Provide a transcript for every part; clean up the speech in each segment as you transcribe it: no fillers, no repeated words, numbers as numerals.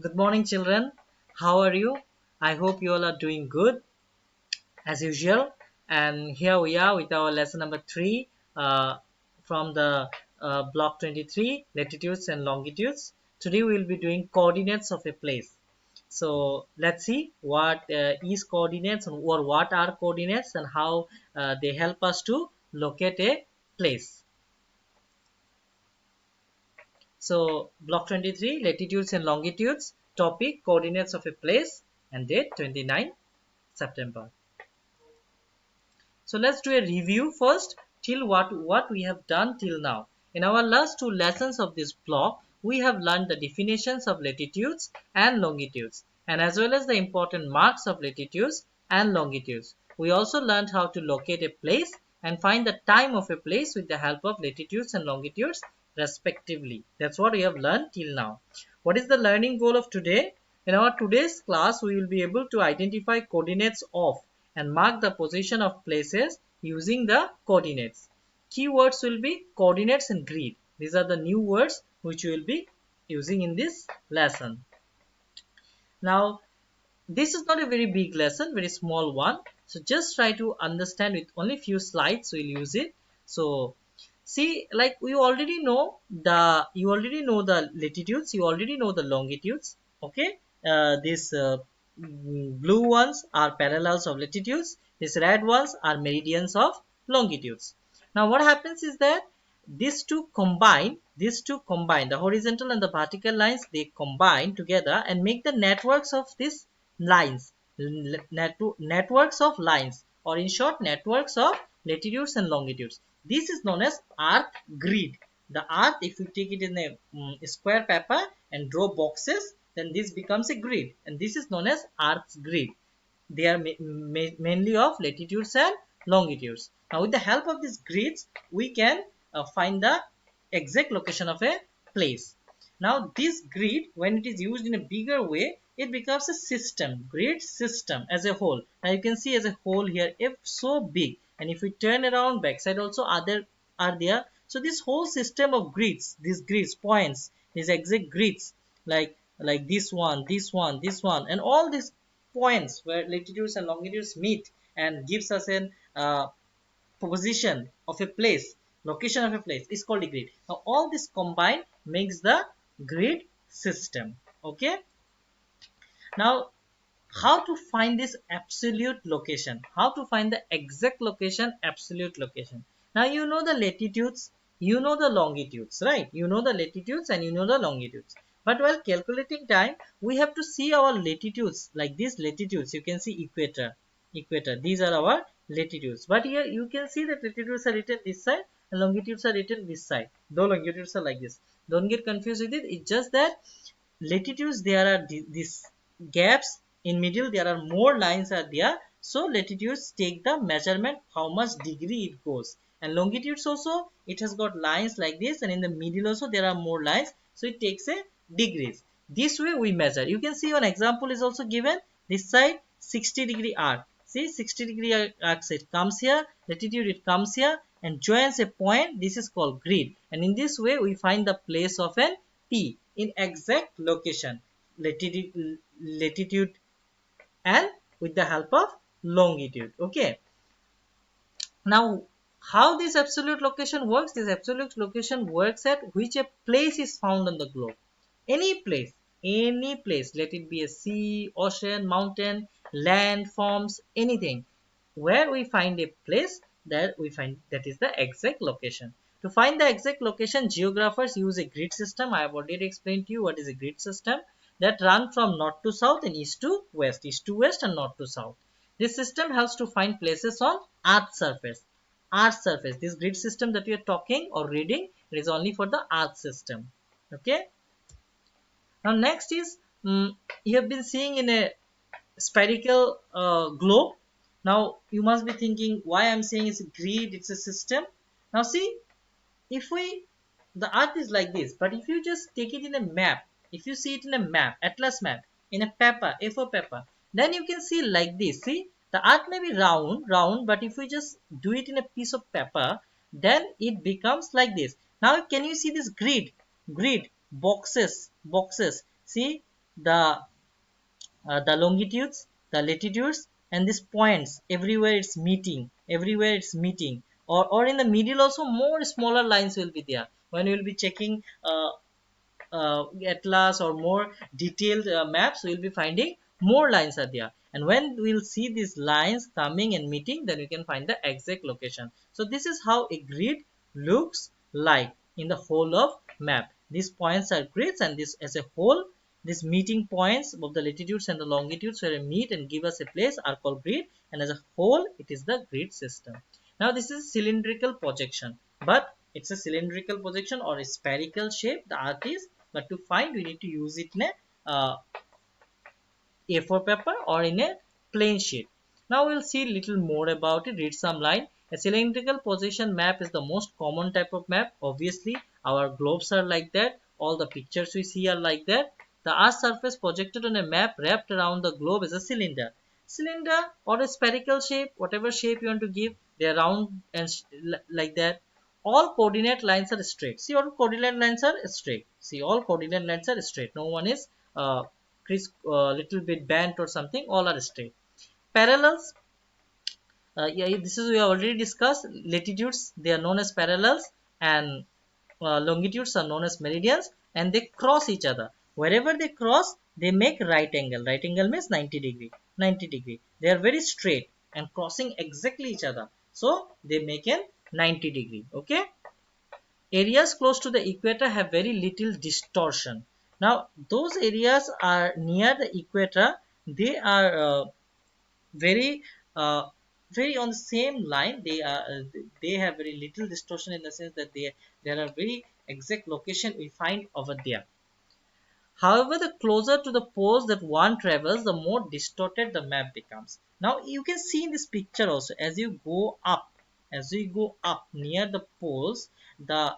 Good morning, children. How are you? I hope you all are doing good as usual. And here we are with our lesson number 3 from the block 23 latitudes and longitudes. Today we will be doing coordinates of a place. So let's see what is coordinates or what are coordinates and how they help us to locate a place. So block 23 latitudes and longitudes, topic coordinates of a place, and date 29 September. So let's do a review first till what we have done till now. In our last two lessons of this block, we have learned the definitions of latitudes and longitudes, and as well as the important marks of latitudes and longitudes. We also learned how to locate a place and find the time of a place with the help of latitudes and longitudes respectively. That's what we have learned till now. What is the learning goal of today? In our today's class, we will be able to identify coordinates of and mark the position of places using the coordinates. Keywords will be coordinates and grid. These are the new words which we will be using in this lesson. Now, this is not a very big lesson, very small one. So just try to understand with only few slides we'll use it. So see, like you already know the latitudes, you already know the longitudes. Okay, these blue ones are parallels of latitudes, these red ones are meridians of longitudes. Now what happens is that these two combine, the horizontal and the vertical lines, they combine together and make the networks of these lines, networks of lines, or in short networks of latitudes and longitudes. This is known as earth grid. The earth, if you take it in a square paper and draw boxes, then this becomes a grid, and this is known as earth's grid. They are mainly of latitudes and longitudes. Now with the help of these grids, we can find the exact location of a place. Now this grid, when it is used in a bigger way, it becomes a system, grid system as a whole. Now you can see as a whole here, if so big, and if we turn around backside also other are there. So this whole system of grids, these grids points, these exact grids, like this one, and all these points where latitudes and longitudes meet and gives us an position of a place, location of a place is called a grid. Now all this combined makes the grid system. Okay, now how to find this absolute location, how to find the exact location, absolute location. Now you know the latitudes, you know the longitudes, right? You know the latitudes and you know the longitudes, but while calculating time we have to see our latitudes. Like these latitudes, you can see equator, these are our latitudes, but here you can see that latitudes are written this side and longitudes are written this side, though longitudes are like this. Don't get confused with it. It's just that latitudes, there are these gaps in middle, there are more lines are there, so latitudes take the measurement how much degree it goes, and longitudes also, it has got lines like this, and in the middle also there are more lines, so it takes a degrees. This way we measure. You can see one example is also given. This side 60-degree arc, see 60-degree arc, it comes here, latitude it comes here and joins a point. This is called grid, and in this way we find the place of an P in exact location, latitude and with the help of longitude. Okay, now how this absolute location works? This absolute location works at which a place is found on the globe. Any place, let it be a sea, ocean, mountain, land forms, anything where we find a place, that we find that is the exact location. To find the exact location, geographers use a grid system. I have already explained to you what is a grid system, that run from north to south and east to west and north to south. This system helps to find places on earth's surface. Earth's surface, this grid system that we are talking or reading, it is only for the earth system. Okay, now next is you have been seeing in a spherical globe. Now you must be thinking why I'm saying it's a grid, it's a system. Now see, if we, the earth is like this, but if you just take it in a map, if you see it in a map, atlas map, in a paper, A4 paper, then you can see like this. See, the earth may be round, but if we just do it in a piece of paper, then it becomes like this. Now can you see this grid, boxes, see, the the longitudes, the latitudes, and these points everywhere it's meeting, everywhere it's meeting, or in the middle also more smaller lines will be there when you will be checking atlas or more detailed maps. We will be finding more lines are there, and when we'll see these lines coming and meeting, then we can find the exact location. So this is how a grid looks like in the whole of map. These points are grids, and this as a whole, these meeting points of the latitudes and the longitudes where they meet and give us a place are called grid, and as a whole it is the grid system. Now this is cylindrical projection, but it's a cylindrical projection or a spherical shape the earth is, but to find we need to use it in a A4 paper or in a plain sheet. Now we'll see little more about it. Read some line. A cylindrical position map is the most common type of map. Obviously, our globes are like that. All the pictures we see are like that. The Earth's surface projected on a map wrapped around the globe is a cylinder. Cylinder or a spherical shape, whatever shape you want to give, they are round and like that. All coordinate lines are straight. See, all coordinate lines are straight. See, all coordinate lines are straight. No one is little bit bent or something. All are straight. Parallels, yeah, this is we have already discussed. Latitudes, they are known as parallels, and longitudes are known as meridians, and they cross each other. Wherever they cross, they make right angle. Right angle means 90 degree. 90 degree, they are very straight and crossing exactly each other, so they make a 90 degree. Okay. Areas close to the equator have very little distortion. Now those areas are near the equator, they are very uh, very on the same line. They are they have very little distortion in the sense that they there are very exact location we find over there. However, the closer to the poles that one travels, the more distorted the map becomes. Now you can see in this picture also, as you go up, as we go up near the poles, the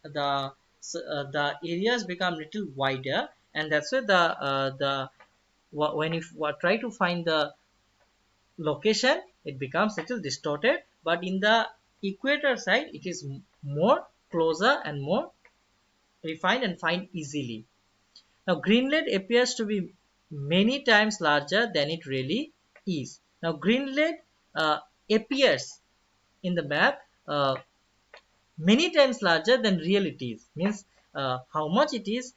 the areas become little wider, and that's why the when you try to find the location, it becomes little distorted, but in the equator side it is more closer and more refined and find easily. Now Greenland appears to be many times larger than it really is. Now Greenland uh, appears in the map many times larger than real it is, means how much it is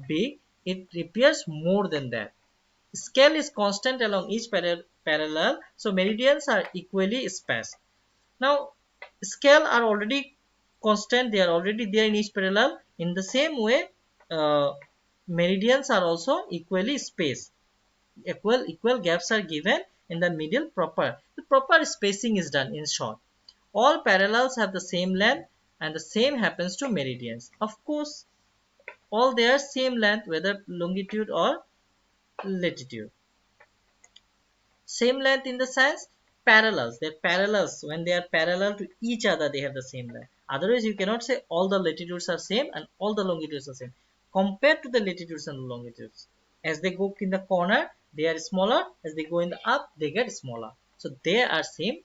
big, it appears more than that. Scale is constant along each parallel, so meridians are equally spaced. Now scale are already constant, they are already there in each parallel. In the same way, uh, meridians are also equally spaced. Equal gaps are given in the middle. The proper spacing is done. In short, all parallels have the same length, and the same happens to meridians. Of course, all they are same length, whether longitude or latitude. Same length in the sense parallels. They're parallels. When they are parallel to each other, they have the same length. Otherwise, you cannot say all the latitudes are same and all the longitudes are same. Compared to the latitudes and longitudes, as they go in the corner, they are smaller. As they go in the up, they get smaller. So they are same.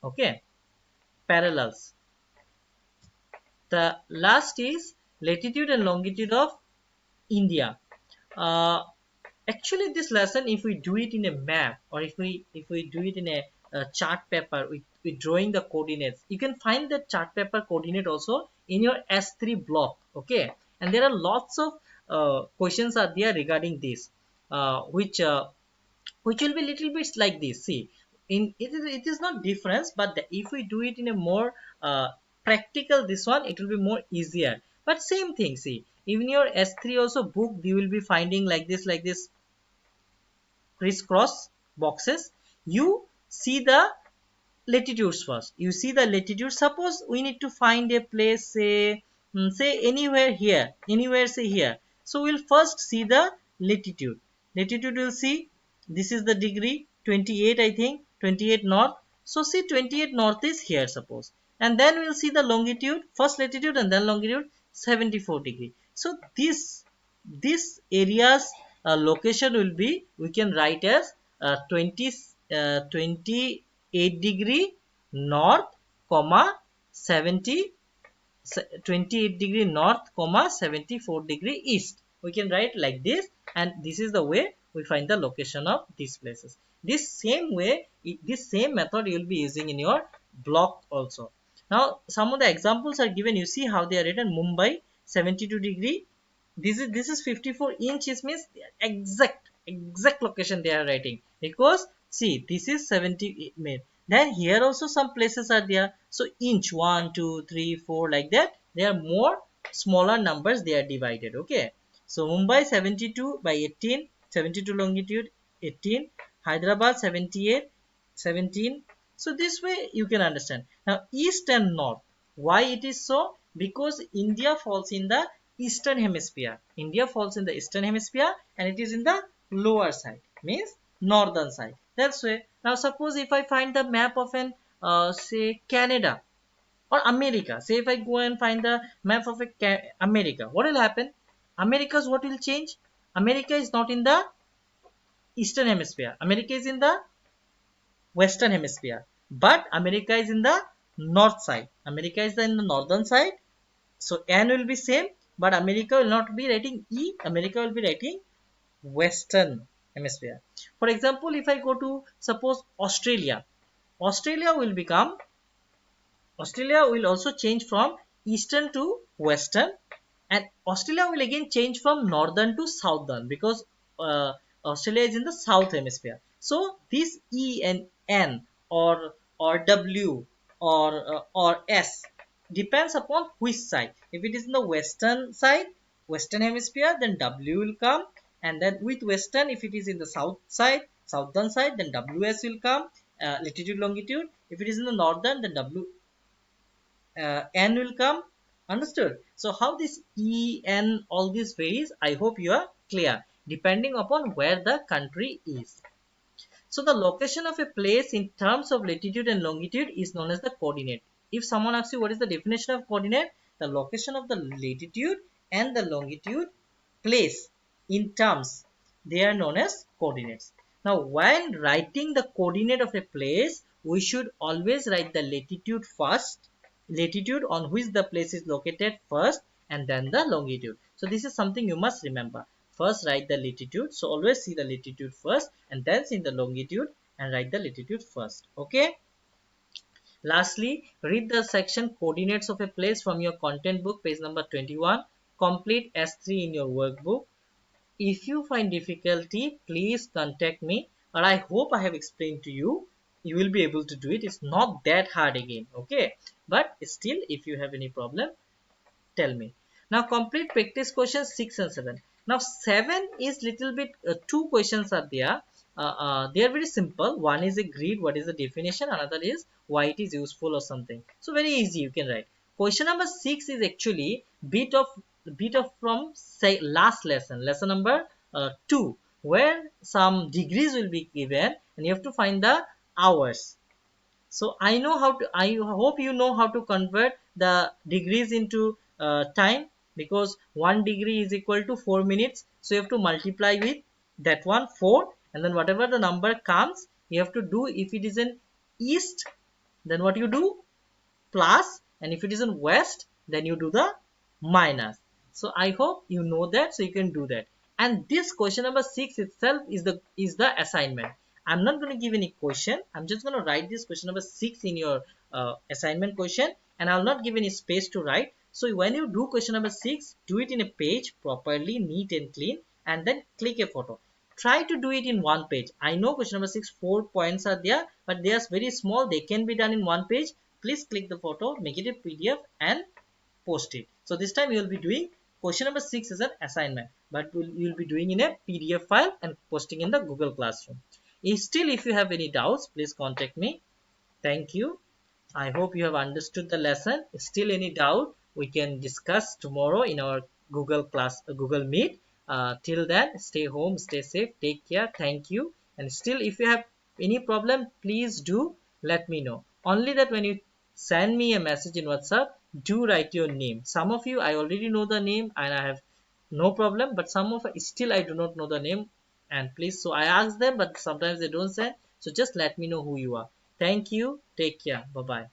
Okay, parallels. The last is latitude and longitude of India. Uh, Actually, this lesson, if we do it in a map, or if we do it in a chart paper with drawing the coordinates, you can find the chart paper coordinate also in your S3 block. Okay, and there are lots of questions are there regarding this, which will be little bits like this. See, in it is not difference, but if we do it in a more practical, this one it will be more easier. But same thing. See, even your S3 also book, you will be finding like this crisscross boxes. You see the latitudes first. You see the latitude. Suppose we need to find a place, say say anywhere here, anywhere say here. So we'll first see the latitude. Latitude will see, this is the degree 28, I think 28 north. So see 28 north is here suppose, and then we'll see the longitude, first latitude and then longitude 74 degree. So this area's location will be, we can write as 28 degree north comma 70 28 degree north comma 74 degree east. we can write like this, and this is the way we find the location of these places. This same way, this same method you will be using in your block also. Now some of the examples are given. You see how they are written. Mumbai 72 degree. This is 54 inches, means exact location they are writing, because see this is 70 made. Then here also some places are there, so inch 1 2 3 4 like that, they are more smaller numbers they are divided. Okay, so Mumbai 72 by 18, 72 longitude 18, Hyderabad 78, 17. So this way you can understand. Now east and north, why it is so? Because India falls in the eastern hemisphere. India falls in the eastern hemisphere, and it is in the lower side, means northern side. That's why. Now suppose if I find the map of an say Canada or America. Say if I go and find the map of America, what will happen? America's what will change? America is not in the eastern hemisphere. America is in the western hemisphere, but America is in the north side. America is in the northern side, so N will be same, but America will not be writing E. America will be writing western hemisphere. For example, if I go to suppose Australia, Australia will become, Australia will also change from eastern to western, and Australia will again change from northern to southern, because uh, Australia is in the south hemisphere. So this E and N, or W, or S depends upon which side. If it is in the western side, western hemisphere, then W will come, and then with western, if it is in the south side, southern side, then WS will come, latitude longitude. If it is in the northern, then N will come. Understood? So how this E, N, all these varies, I hope you are clear, depending upon where the country is. So the location of a place in terms of latitude and longitude is known as the coordinate. If someone asks you what is the definition of coordinate, the location of the latitude and the longitude place in terms, they are known as coordinates. Now when writing the coordinate of a place, we should always write the latitude first, latitude on which the place is located first, and then the longitude. So this is something you must remember. First write the latitude, so always see the latitude first and then see the longitude and write the latitude first. Okay, lastly, read the section coordinates of a place from your content book, page number 21. Complete S3 in your workbook. If you find difficulty, please contact me, or I hope I have explained to you. You will be able to do it. It's not that hard again. Okay, but still, if you have any problem, tell me. Now complete practice questions 6 and 7. Now 7 is little bit, two questions are there. They are very simple. One is a grid, what is the definition, another is why it is useful or something. So very easy, you can write. Question number 6 is actually bit of from say last lesson, lesson number 2, where some degrees will be given and you have to find the hours. So I know how to, I hope you know how to convert the degrees into time, because 1 degree is equal to 4 minutes. So you have to multiply with that one 4, and then whatever the number comes, you have to do. If it is in east, then what you do? Plus, and if it is in west, then you do the minus. So I hope you know that, so you can do that. And this question number 6 itself is the assignment. I'm not going to give any question. I'm just going to write this question number 6 in your assignment question, and I'll not give any space to write. So when you do question number 6, do it in a page properly, neat and clean, and then click a photo. Try to do it in one page. I know question number 6, 4 points are there, but they are very small. They can be done in one page. Please click the photo, make it a PDF, and post it. So this time you will be doing question number 6 as an assignment, but you will be doing in a PDF file and posting in the Google Classroom. If you have any doubts, please contact me. Thank you. I hope you have understood the lesson. Still any doubt, we can discuss tomorrow in our Google Meet. Till then, stay home, stay safe, take care. Thank you. And still, if you have any problem, please do let me know. Only that when you send me a message in WhatsApp, do write your name. Some of you, I already know the name and I have no problem, but some of still I do not know the name. And please, so I ask them, but sometimes they don't send. So just let me know who you are. Thank you. Take care. Bye bye.